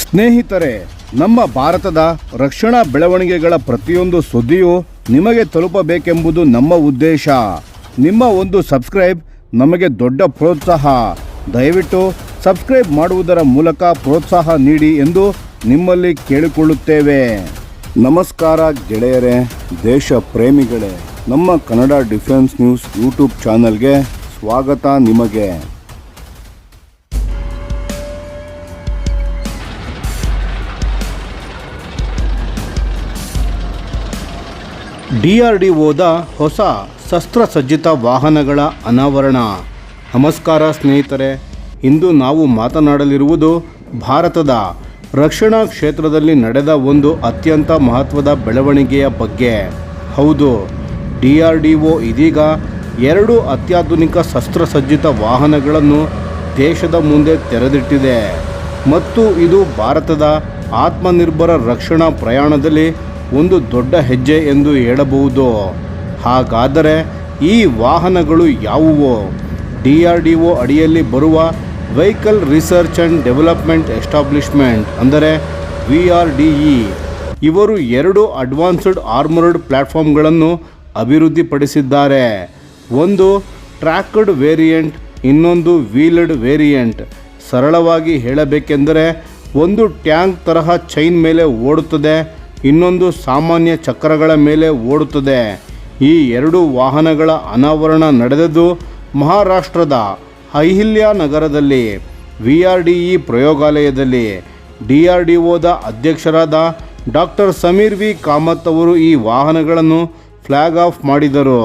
ಸ್ನೇಹಿತರೆ, ನಮ್ಮ ಭಾರತದ ರಕ್ಷಣಾ ಬೆಳವಣಿಗೆಗಳ ಪ್ರತಿಯೊಂದು ಸುದ್ದಿಯೂ ನಿಮಗೆ ತಲುಪಬೇಕೆಂಬುದು ನಮ್ಮ ಉದ್ದೇಶ. ನಿಮ್ಮ ಒಂದು ಸಬ್ಸ್ಕ್ರೈಬ್ ನಮಗೆ ದೊಡ್ಡ ಪ್ರೋತ್ಸಾಹ. ದಯವಿಟ್ಟು ಸಬ್ಸ್ಕ್ರೈಬ್ ಮಾಡುವುದರ ಮೂಲಕ ಪ್ರೋತ್ಸಾಹ ನೀಡಿ ಎಂದು ನಿಮ್ಮಲ್ಲಿ ಕೇಳಿಕೊಳ್ಳುತ್ತೇವೆ. ನಮಸ್ಕಾರ ಗೆಳೆಯರೇ, ದೇಶ ಪ್ರೇಮಿಗಳೇ, ನಮ್ಮ ಕನ್ನಡ ಡಿಫೆನ್ಸ್ ನ್ಯೂಸ್ ಯೂಟ್ಯೂಬ್ ಚಾನಲ್ಗೆ ಸ್ವಾಗತ ನಿಮಗೆ. DRDOದ ಹೊಸ ಶಸ್ತ್ರಸಜ್ಜಿತ ವಾಹನಗಳ ಅನಾವರಣ. ನಮಸ್ಕಾರ ಸ್ನೇಹಿತರೆ, ಇಂದು ನಾವು ಮಾತನಾಡಲಿರುವುದು ಭಾರತದ ರಕ್ಷಣಾ ಕ್ಷೇತ್ರದಲ್ಲಿ ನಡೆದ ಒಂದು ಅತ್ಯಂತ ಮಹತ್ವದ ಬೆಳವಣಿಗೆಯ ಬಗ್ಗೆ. ಹೌದು, DRDO ಇದೀಗ 2 ಅತ್ಯಾಧುನಿಕ ಶಸ್ತ್ರಸಜ್ಜಿತ ವಾಹನಗಳನ್ನು ದೇಶದ ಮುಂದೆ ತೆರೆದಿಟ್ಟಿದೆ ಮತ್ತು ಇದು ಭಾರತದ ಆತ್ಮನಿರ್ಭರ ರಕ್ಷಣಾ ಪ್ರಯಾಣದಲ್ಲಿ ಒಂದು ದೊಡ್ಡ ಹೆಜ್ಜೆ ಎಂದು ಹೇಳಬಹುದು. ಹಾಗಾದರೆ ಈ ವಾಹನಗಳು ಯಾವುವು? DRDO ಅಡಿಯಲ್ಲಿ ಬರುವ vehicle research and development establishment ಅಂದರೆ VRDE ಇವರು 2 ಅಡ್ವಾನ್ಸ್ಡ್ ಆರ್ಮರ್ಡ್ ಪ್ಲ್ಯಾಟ್ಫಾರ್ಮ್ಗಳನ್ನು ಅಭಿವೃದ್ಧಿಪಡಿಸಿದ್ದಾರೆ. ಒಂದು ಟ್ರ್ಯಾಕ್ಡ್ ವೇರಿಯಂಟ್, ಇನ್ನೊಂದು ವೀಲ್ಡ್ ವೇರಿಯಂಟ್. ಸರಳವಾಗಿ ಹೇಳಬೇಕೆಂದರೆ ಒಂದು ಟ್ಯಾಂಕ್ ತರಹ ಚೈನ್ ಮೇಲೆ ಓಡುತ್ತದೆ, ಇನ್ನೊಂದು ಸಾಮಾನ್ಯ ಚಕ್ರಗಳ ಮೇಲೆ ಓಡುತ್ತದೆ. ಈ 2 ವಾಹನಗಳ ಅನಾವರಣ ನಡೆದದ್ದು ಮಹಾರಾಷ್ಟ್ರದ ಅಹಿಲ್ಯ ನಗರದಲ್ಲಿ VRDE ಪ್ರಯೋಗಾಲಯದಲ್ಲಿ. DRDOದ ಅಧ್ಯಕ್ಷರಾದ ಡಾಕ್ಟರ್ ಸಮೀರ್ ವಿ ಕಾಮತ್ ಅವರು ಈ ವಾಹನಗಳನ್ನು ಫ್ಲಾಗ್ ಆಫ್ ಮಾಡಿದರು.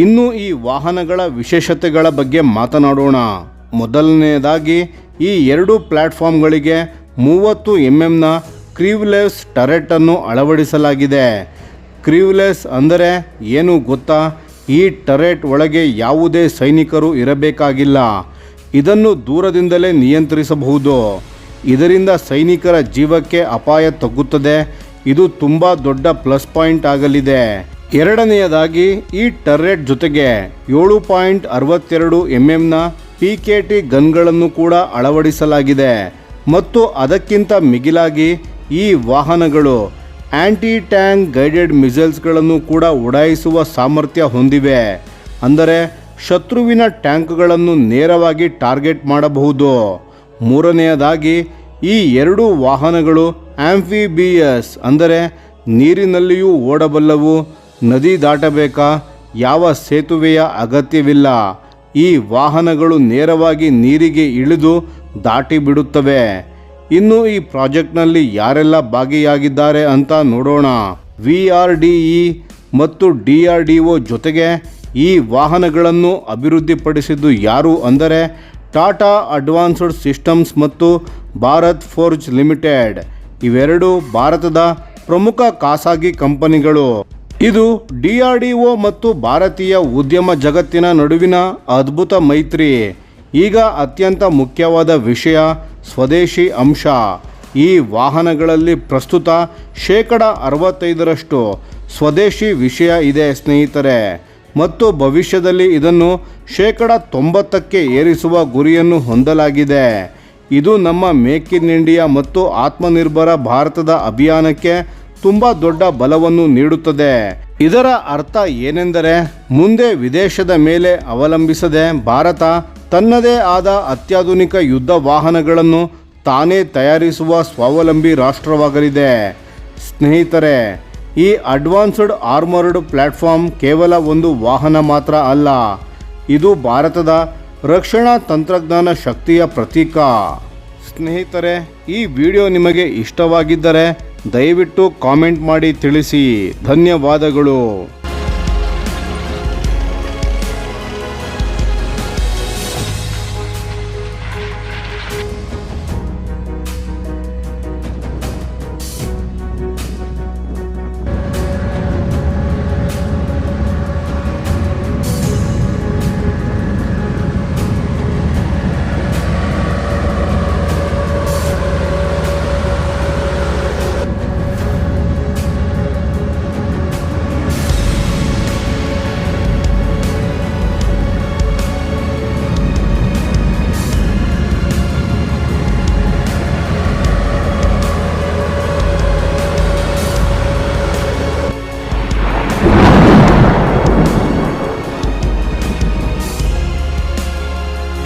ಇನ್ನು ಈ ವಾಹನಗಳ ವಿಶೇಷತೆಗಳ ಬಗ್ಗೆ ಮಾತನಾಡೋಣ. ಮೊದಲನೆಯದಾಗಿ ಈ 2 ಪ್ಲ್ಯಾಟ್ಫಾರ್ಮ್ಗಳಿಗೆ 30 mm ಕ್ರೀವ್ಲೆಸ್ ಟರೆಟ್ ಅನ್ನು ಅಳವಡಿಸಲಾಗಿದೆ. ಕ್ರೀವ್ಲೆಸ್ ಅಂದರೆ ಏನು ಗೊತ್ತಾ? ಈ ಟರೆಟ್ ಒಳಗೆ ಯಾವುದೇ ಸೈನಿಕರು ಇರಬೇಕಾಗಿಲ್ಲ. ಇದನ್ನು ದೂರದಿಂದಲೇ ನಿಯಂತ್ರಿಸಬಹುದು. ಇದರಿಂದ ಸೈನಿಕರ ಜೀವಕ್ಕೆ ಅಪಾಯ ತಗ್ಗುತ್ತದೆ. ಇದು ತುಂಬ ದೊಡ್ಡ ಪ್ಲಸ್ ಪಾಯಿಂಟ್ ಆಗಲಿದೆ. ಎರಡನೆಯದಾಗಿ ಈ ಟರೆಟ್ ಜೊತೆಗೆ 7.62 mm PKT ಗನ್ಗಳನ್ನು ಕೂಡ ಅಳವಡಿಸಲಾಗಿದೆ ಮತ್ತು ಅದಕ್ಕಿಂತ ಮಿಗಿಲಾಗಿ ಈ ವಾಹನಗಳು ಆಂಟಿ ಟ್ಯಾಂಕ್ ಗೈಡೆಡ್ ಮಿಸೈಲ್ಸ್ಗಳನ್ನು ಕೂಡ ಉಡಾಯಿಸುವ ಸಾಮರ್ಥ್ಯ ಹೊಂದಿವೆ. ಅಂದರೆ ಶತ್ರುವಿನ ಟ್ಯಾಂಕ್ಗಳನ್ನು ನೇರವಾಗಿ ಟಾರ್ಗೆಟ್ ಮಾಡಬಹುದು. ಮೂರನೆಯದಾಗಿ ಈ 2 ವಾಹನಗಳು ಆಂಫಿಬಿಯಸ್ ಅಂದರೆ ನೀರಿನಲ್ಲಿಯೂ ಓಡಬಲ್ಲವು. ನದಿ ದಾಟಬೇಕಾ? ಯಾವ ಸೇತುವೆಯ ಅಗತ್ಯವಿಲ್ಲ. ಈ ವಾಹನಗಳು ನೇರವಾಗಿ ನೀರಿಗೆ ಇಳಿದು ದಾಟಿ ಬಿಡುತ್ತವೆ. ಇನ್ನು ಈ ಪ್ರಾಜೆಕ್ಟ್ನಲ್ಲಿ ಯಾರೆಲ್ಲ ಭಾಗಿಯಾಗಿದ್ದಾರೆ ಅಂತ ನೋಡೋಣ. VRDE ಮತ್ತು DRDO ಜೊತೆಗೆ ಈ ವಾಹನಗಳನ್ನು ಅಭಿವೃದ್ಧಿಪಡಿಸಿದ್ದು ಯಾರು ಅಂದರೆ ಟಾಟಾ ಅಡ್ವಾನ್ಸ್ಡ್ ಸಿಸ್ಟಮ್ಸ್ ಮತ್ತು ಭಾರತ್ ಫೋರ್ಜ್ ಲಿಮಿಟೆಡ್. ಇವೆರಡು ಭಾರತದ ಪ್ರಮುಖ ಖಾಸಗಿ ಕಂಪನಿಗಳು. ಇದು DRDO ಮತ್ತು ಭಾರತೀಯ ಉದ್ಯಮ ಜಗತ್ತಿನ ನಡುವಿನ ಅದ್ಭುತ ಮೈತ್ರಿ. ಈಗ ಅತ್ಯಂತ ಮುಖ್ಯವಾದ ವಿಷಯ ಸ್ವದೇಶಿ ಅಂಶ. ಈ ವಾಹನಗಳಲ್ಲಿ ಪ್ರಸ್ತುತ 65% ಸ್ವದೇಶಿ ವಿಷಯ ಇದೆ ಸ್ನೇಹಿತರೆ, ಮತ್ತು ಭವಿಷ್ಯದಲ್ಲಿ ಇದನ್ನು 90%ಕ್ಕೆ ಏರಿಸುವ ಗುರಿಯನ್ನು ಹೊಂದಲಾಗಿದೆ. ಇದು ನಮ್ಮ ಮೇಕ್ ಇನ್ ಇಂಡಿಯಾ ಮತ್ತು ಆತ್ಮನಿರ್ಭರ ಭಾರತದ ಅಭಿಯಾನಕ್ಕೆ ತುಂಬ ದೊಡ್ಡ ಬಲವನ್ನು ನೀಡುತ್ತದೆ. ಇದರ ಅರ್ಥ ಏನೆಂದರೆ ಮುಂದೆ ವಿದೇಶದ ಮೇಲೆ ಅವಲಂಬಿಸದೆ ಭಾರತ ತನ್ನದೇ ಆದ ಅತ್ಯಾಧುನಿಕ ಯುದ್ಧ ವಾಹನಗಳನ್ನು ತಾನೇ ತಯಾರಿಸುವ ಸ್ವಾವಲಂಬಿ ರಾಷ್ಟ್ರವಾಗಲಿದೆ. ಸ್ನೇಹಿತರೆ, ಈ ಅಡ್ವಾನ್ಸ್ಡ್ ಆರ್ಮರ್ಡ್ ಪ್ಲ್ಯಾಟ್ಫಾರ್ಮ್ ಕೇವಲ ಒಂದು ವಾಹನ ಮಾತ್ರ ಅಲ್ಲ, ಇದು ಭಾರತದ ರಕ್ಷಣಾ ತಂತ್ರಜ್ಞಾನ ಶಕ್ತಿಯ ಪ್ರತೀಕ. ಸ್ನೇಹಿತರೆ, ಈ ವಿಡಿಯೋ ನಿಮಗೆ ಇಷ್ಟವಾಗಿದ್ದರೆ ದಯವಿಟ್ಟು ಕಾಮೆಂಟ್ ಮಾಡಿ ತಿಳಿಸಿ. ಧನ್ಯವಾದಗಳು.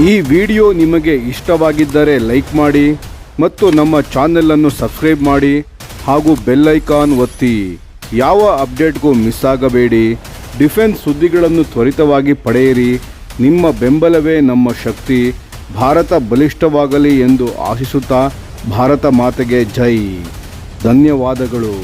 ಈ ವಿಡಿಯೋ ನಿಮಗೆ ಇಷ್ಟವಾಗಿದ್ದರೆ ಲೈಕ್ ಮಾಡಿ ಮತ್ತು ನಮ್ಮ ಚಾನೆಲನ್ನು ಸಬ್ಸ್ಕ್ರೈಬ್ ಮಾಡಿ ಹಾಗೂ ಬೆಲ್ ಐಕಾನ್ ಒತ್ತಿ. ಯಾವ ಅಪ್ಡೇಟ್ಗೂ ಮಿಸ್ ಆಗಬೇಡಿ. ಡಿಫೆನ್ಸ್ ಸುದ್ದಿಗಳನ್ನು ತ್ವರಿತವಾಗಿ ಪಡೆಯಿರಿ. ನಿಮ್ಮ ಬೆಂಬಲವೇ ನಮ್ಮ ಶಕ್ತಿ. ಭಾರತ ಬಲಿಷ್ಠವಾಗಲಿ ಎಂದು ಆಶಿಸುತ್ತಾ ಭಾರತ ಮಾತೆಗೆ ಜೈ. ಧನ್ಯವಾದಗಳು.